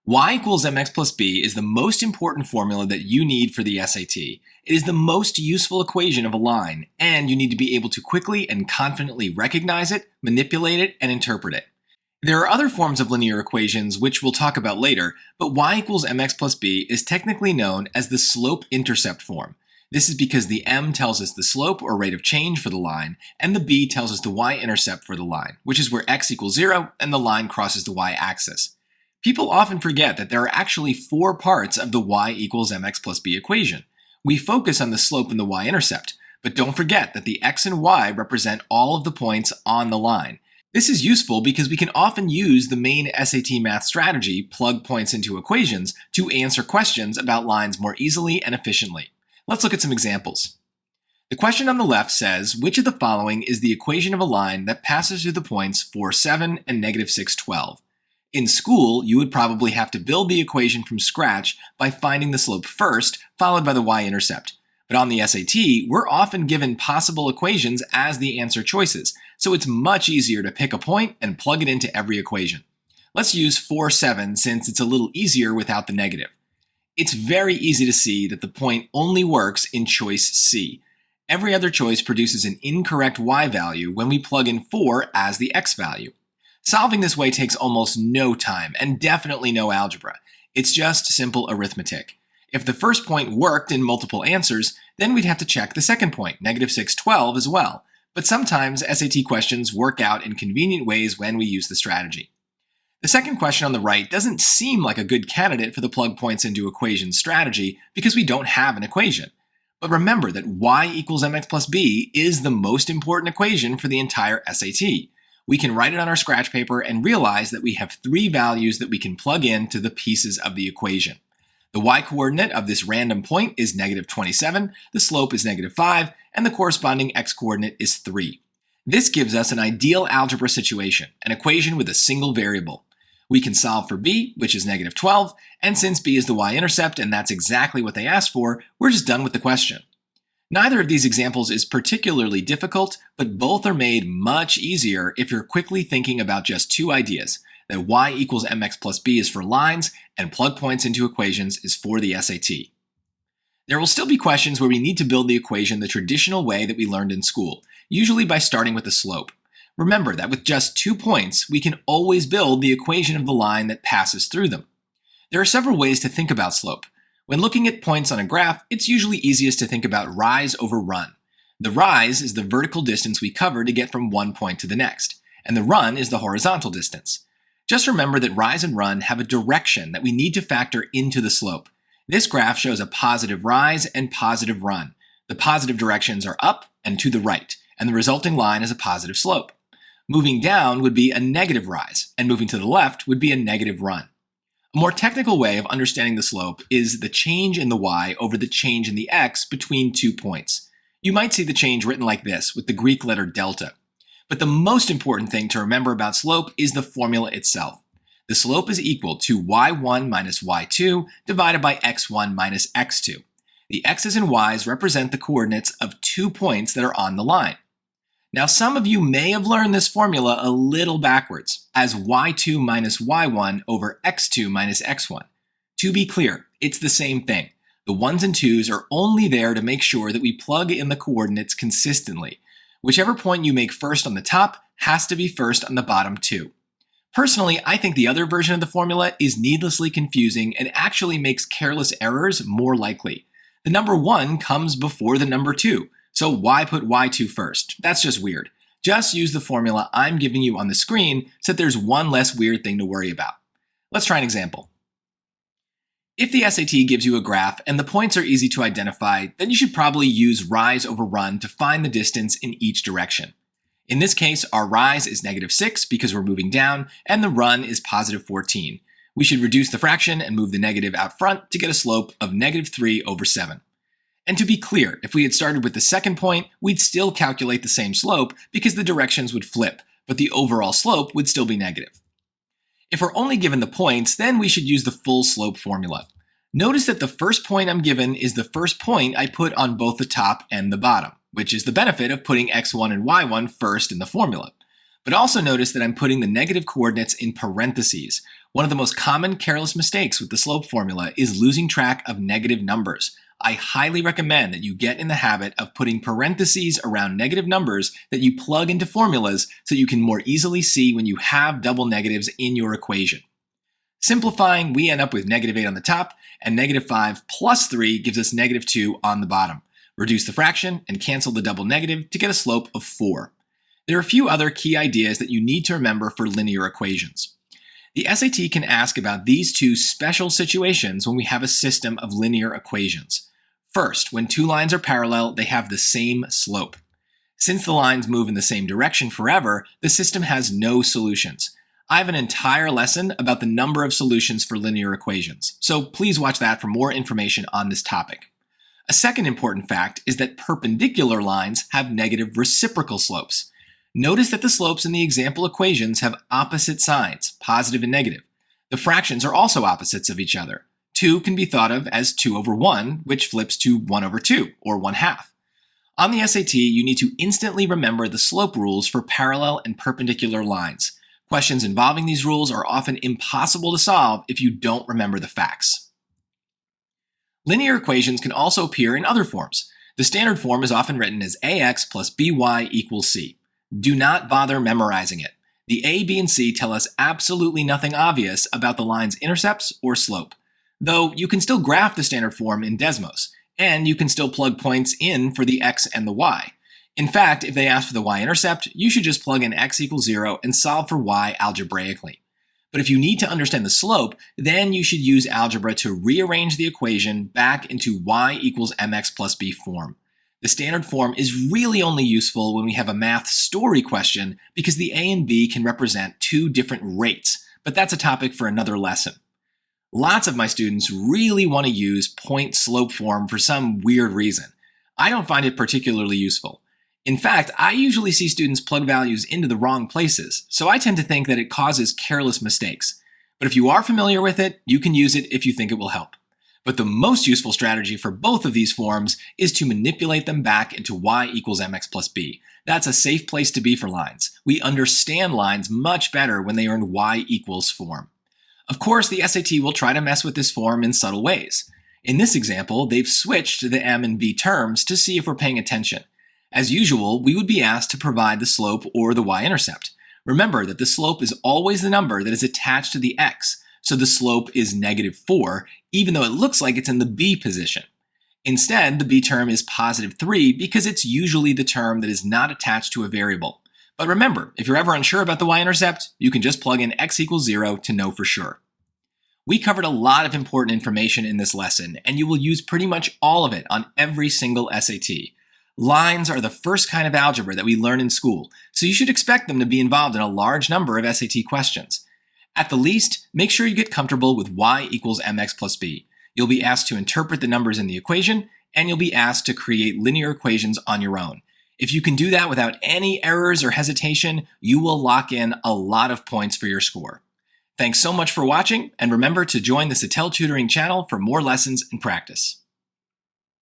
Y equals mx plus b is the most important formula that you need for the SAT. It is the most useful equation of a line, and you need to be able to quickly and confidently recognize it, manipulate it, and interpret it. There are other forms of linear equations which we'll talk about later, but y equals mx plus b is technically known as the slope-intercept form. This is because the m tells us the slope or rate of change for the line, and the b tells us the y-intercept for the line, which is where x equals 0 and the line crosses the y-axis. People often forget that there are actually 4 parts of the y equals mx plus b equation. We focus on the slope and the y-intercept, but don't forget that the x and y represent all of the points on the line. This is useful because we can often use the main SAT math strategy, plug points into equations, to answer questions about lines more easily and efficiently. Let's look at some examples. The question on the left says, which of the following is the equation of a line that passes through the points 4, 7 and negative 6, 12? In school, you would probably have to build the equation from scratch by finding the slope first, followed by the y-intercept. But on the SAT, we're often given possible equations as the answer choices, so it's much easier to pick a point and plug it into every equation. Let's use 4, 7 since it's a little easier without the negative. It's very easy to see that the point only works in choice C. Every other choice produces an incorrect y value when we plug in 4 as the x value. Solving this way takes almost no time and definitely no algebra. It's just simple arithmetic. If the first point worked in multiple answers, then we'd have to check the second point, negative 6, 12, as well. But sometimes SAT questions work out in convenient ways when we use the strategy. The second question on the right doesn't seem like a good candidate for the plug points into equations strategy because we don't have an equation. But remember that y equals mx plus b is the most important equation for the entire SAT. We can write it on our scratch paper and realize that we have 3 values that we can plug into the pieces of the equation. The y-coordinate of this random point is negative 27, the slope is negative 5, and the corresponding x-coordinate is 3. This gives us an ideal algebra situation, an equation with a single variable. We can solve for b, which is negative 12, and since b is the y-intercept and that's exactly what they asked for, we're just done with the question. Neither of these examples is particularly difficult, but both are made much easier if you're quickly thinking about just 2 ideas, that y equals mx plus b is for lines, and plug points into equations is for the SAT. There will still be questions where we need to build the equation the traditional way that we learned in school, usually by starting with the slope. Remember that with just 2 points, we can always build the equation of the line that passes through them. There are several ways to think about slope. When looking at points on a graph, it's usually easiest to think about rise over run. The rise is the vertical distance we cover to get from one point to the next, and the run is the horizontal distance. Just remember that rise and run have a direction that we need to factor into the slope. This graph shows a positive rise and positive run. The positive directions are up and to the right, and the resulting line is a positive slope. Moving down would be a negative rise, and moving to the left would be a negative run. A more technical way of understanding the slope is the change in the y over the change in the x between 2 points. You might see the change written like this with the Greek letter delta. But the most important thing to remember about slope is the formula itself. The slope is equal to y1 minus y2 divided by x1 minus x2. The x's and y's represent the coordinates of 2 points that are on the line. Now, some of you may have learned this formula a little backwards, as y2 minus y1 over x2 minus x1. To be clear, it's the same thing. The 1's and 2's are only there to make sure that we plug in the coordinates consistently. Whichever point you make first on the top has to be first on the bottom too. Personally, I think the other version of the formula is needlessly confusing and actually makes careless errors more likely. The number 1 comes before the number 2. So why put y2 first? That's just weird. Just use the formula I'm giving you on the screen so that there's one less weird thing to worry about. Let's try an example. If the SAT gives you a graph and the points are easy to identify, then you should probably use rise over run to find the distance in each direction. In this case, our rise is negative 6 because we're moving down, and the run is positive 14. We should reduce the fraction and move the negative out front to get a slope of negative 3 over 7. And to be clear, if we had started with the second point, we'd still calculate the same slope because the directions would flip, but the overall slope would still be negative. If we're only given the points, then we should use the full slope formula. Notice that the first point I'm given is the first point I put on both the top and the bottom, which is the benefit of putting x1 and y1 first in the formula. But also notice that I'm putting the negative coordinates in parentheses. One of the most common careless mistakes with the slope formula is losing track of negative numbers. I highly recommend that you get in the habit of putting parentheses around negative numbers that you plug into formulas so you can more easily see when you have double negatives in your equation. Simplifying, we end up with -8 on the top, and -5 plus 3 gives us -2 on the bottom. Reduce the fraction and cancel the double negative to get a slope of 4. There are a few other key ideas that you need to remember for linear equations. The SAT can ask about these two special situations when we have a system of linear equations. First, when two lines are parallel, they have the same slope. Since the lines move in the same direction forever, the system has no solutions. I have an entire lesson about the number of solutions for linear equations, so please watch that for more information on this topic. A second important fact is that perpendicular lines have negative reciprocal slopes. Notice that the slopes in the example equations have opposite signs, positive and negative. The fractions are also opposites of each other. 2 can be thought of as 2/1, which flips to 1/2, or 1/2. On the SAT, you need to instantly remember the slope rules for parallel and perpendicular lines. Questions involving these rules are often impossible to solve if you don't remember the facts. Linear equations can also appear in other forms. The standard form is often written as ax plus by equals c. Do not bother memorizing it. The a, b, and c tell us absolutely nothing obvious about the line's intercepts or slope. Though you can still graph the standard form in Desmos, and you can still plug points in for the x and the y. In fact, if they ask for the y-intercept, you should just plug in x equals 0 and solve for y algebraically. But if you need to understand the slope, then you should use algebra to rearrange the equation back into y equals mx plus b form. The standard form is really only useful when we have a math story question because the a and b can represent two different rates, but that's a topic for another lesson. Lots of my students really want to use point slope form for some weird reason. I don't find it particularly useful. In fact, I usually see students plug values into the wrong places, so I tend to think that it causes careless mistakes. But if you are familiar with it, you can use it if you think it will help. But the most useful strategy for both of these forms is to manipulate them back into y equals mx plus b. That's a safe place to be for lines. We understand lines much better when they are in y equals form. Of course, the SAT will try to mess with this form in subtle ways. In this example, they've switched the m and b terms to see if we're paying attention. As usual, we would be asked to provide the slope or the y-intercept. Remember that the slope is always the number that is attached to the x, so the slope is -4, even though it looks like it's in the b position. Instead, the b term is +3 because it's usually the term that is not attached to a variable. But remember, if you're ever unsure about the y-intercept, you can just plug in x equals 0 to know for sure. We covered a lot of important information in this lesson, and you will use pretty much all of it on every single SAT. Lines are the first kind of algebra that we learn in school, so you should expect them to be involved in a large number of SAT questions. At the least, make sure you get comfortable with y equals mx plus b. You'll be asked to interpret the numbers in the equation, and you'll be asked to create linear equations on your own. If you can do that without any errors or hesitation, you will lock in a lot of points for your score. Thanks so much for watching, and remember to join the Settele Tutoring channel for more lessons and practice.